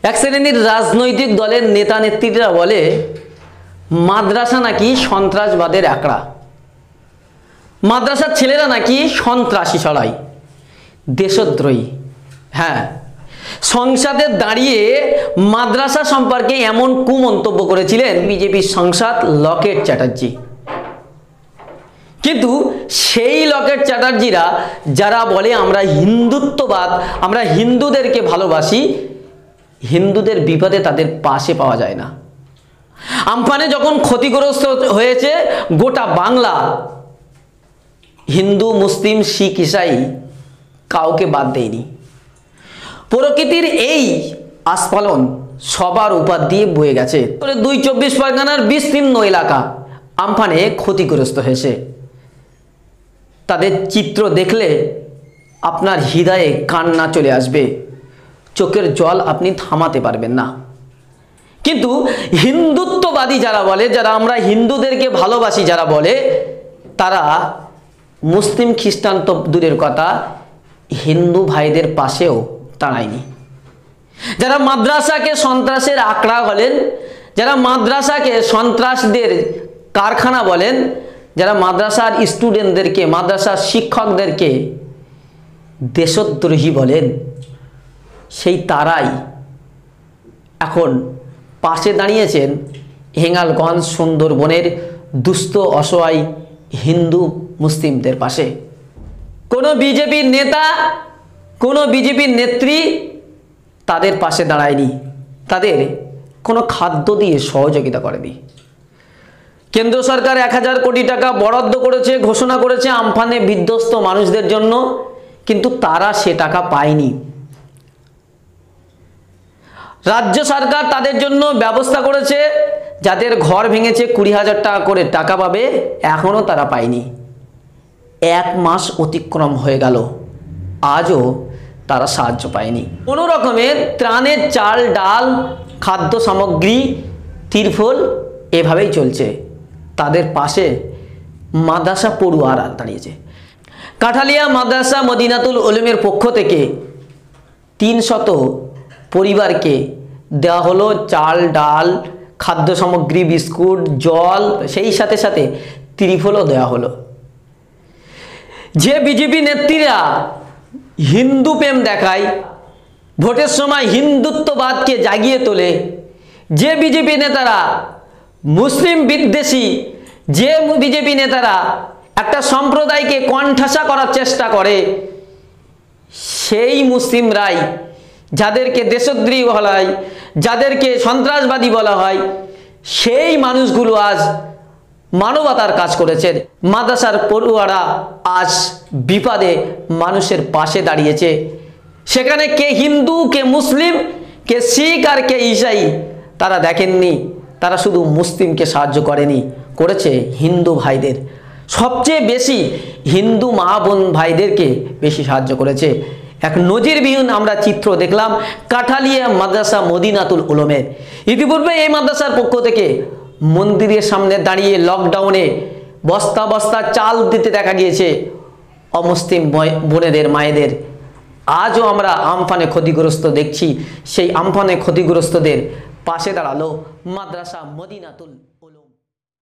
এক শ্রেণীর রাজনৈতিক দলের নেতা নেত্রীরা বলে মাদ্রাসা নাকি সন্ত্রাসবাদের আকড়া, মাদ্রাসার ছেলেরা নাকি সন্ত্রাসী ছড়ায়, দেশদ্রোহী। হ্যাঁ, সংসদে দাঁড়িয়ে মাদ্রাসা সম্পর্কে এমন কুমন্তব্য করেছিলেন বিজেপির সাংসদ লকেট চ্যাটার্জি। কিন্তু সেই লকেট চ্যাটার্জিরা যারা বলে আমরা হিন্দুত্ববাদ, আমরা হিন্দুদেরকে ভালোবাসি, হিন্দুদের বিপদে তাদের পাশে পাওয়া যায় না। আমফানে যখন ক্ষতিগ্রস্ত হয়েছে গোটা বাংলা, হিন্দু মুসলিম শিখ ইসাই কাউকে বাদ দেয়নি। প্রকৃতির এই আস্ফালন সবার উপর দিয়ে বয়ে গেছে। ২ পরগনার বিস্তীর্ণ এলাকা আমফানে ক্ষতিগ্রস্ত হয়েছে। তাদের চিত্র দেখলে আপনার হৃদয়ে কান্না চলে আসবে, চোখের জল আপনি থামাতে পারবেন না। কিন্তু হিন্দুত্ববাদী যারা বলে, যারা আমরা হিন্দুদেরকে ভালোবাসি যারা বলে, তারা মুসলিম খ্রিস্টান তো দূরের কথা, হিন্দু ভাইদের পাশেও দাঁড়ায়নি। যারা মাদ্রাসাকে সন্ত্রাসের আকড়া বলেন, যারা মাদ্রাসাকে সন্ত্রাসদের কারখানা বলেন, যারা মাদ্রাসার স্টুডেন্টদেরকে, মাদ্রাসার শিক্ষকদেরকে দেশদ্রোহী বলেন, সেই তারাই এখন পাশে দাঁড়িয়েছেন হিঙ্গলগঞ্জ সুন্দরবনের দুস্থ অসহায় হিন্দু মুসলিমদের পাশে। কোনো বিজেপির নেতা, কোনো বিজেপির নেত্রী তাদের পাশে দাঁড়ায়নি, তাদের কোনো খাদ্য দিয়ে সহযোগিতা করেনি। কেন্দ্র সরকার ১,০০০ কোটি টাকা বরাদ্দ করেছে, ঘোষণা করেছে আমফানে বিধ্বস্ত মানুষদের জন্য, কিন্তু তারা সে টাকা পায়নি। রাজ্য সরকার তাদের জন্য ব্যবস্থা করেছে, যাদের ঘর ভেঙেছে ২০,০০০ টাকা করে টাকা পাবে, এখনও তারা পায়নি। ১ মাস অতিক্রম হয়ে গেল, আজও তারা সাহায্য পায়নি। কোনো রকমের ত্রাণের চাল ডাল খাদ্য সামগ্রী তিরফল এভাবেই চলছে। তাদের পাশে মাদ্রাসা পড়ুয়ারা দাঁড়িয়েছে। কাঠালিয়া মাদ্রাসা মদিনাতুল উলুমের পক্ষ থেকে ৩০০ পরিবারকে দেওয়া হলো চাল ডাল খাদ্য সামগ্রী বিস্কুট জল, সেই সাথে সাথে ত্রিফলও দেওয়া হলো। যে বিজেপি নেত্রীরা হিন্দু প্রেম দেখায়, ভোটের সময় হিন্দুত্ববাদকে জাগিয়ে তোলে, যে বিজেপি নেতারা মুসলিম বিদ্বেষী, যে বিজেপি নেতারা একটা সম্প্রদায়কে কণ্ঠাসা করার চেষ্টা করে, সেই মুসলিমরাই যাদেরকে দেশদ্রোহী বলা হয়, যাদেরকে সন্ত্রাসবাদী বলা হয়, সেই মানুষগুলো আজ মানবতার কাজ করেছে। মাদ্রাসার পড়ুয়ারা আজ বিপদে মানুষের পাশে দাঁড়িয়েছে। সেখানে কে হিন্দু, কে মুসলিম, কে শিখ আর কে ইসাই তারা দেখেননি। তারা শুধু মুসলিমকে সাহায্য করেনি, করেছে হিন্দু ভাইদের। সবচেয়ে বেশি হিন্দু মা বোন ভাইদেরকে বেশি সাহায্য করেছে। এক নজিরবিহীন আমরা চিত্র দেখলাম কাঠালিয়া মাদ্রাসা মদিনাতুল উলুমের। ইতিপূর্বে এই মাদ্রাসার পক্ষ থেকে মন্দিরের সামনে দাঁড়িয়ে লকডাউনে বস্তা বস্তা চাল দিতে দেখা গিয়েছে অমুসলিম বোনেদের মায়েদের। আজও আমরা আমফানে ক্ষতিগ্রস্ত দেখছি, সেই আমফানে ক্ষতিগ্রস্তদের পাশে দাঁড়ালো মাদ্রাসা মদিনাতুল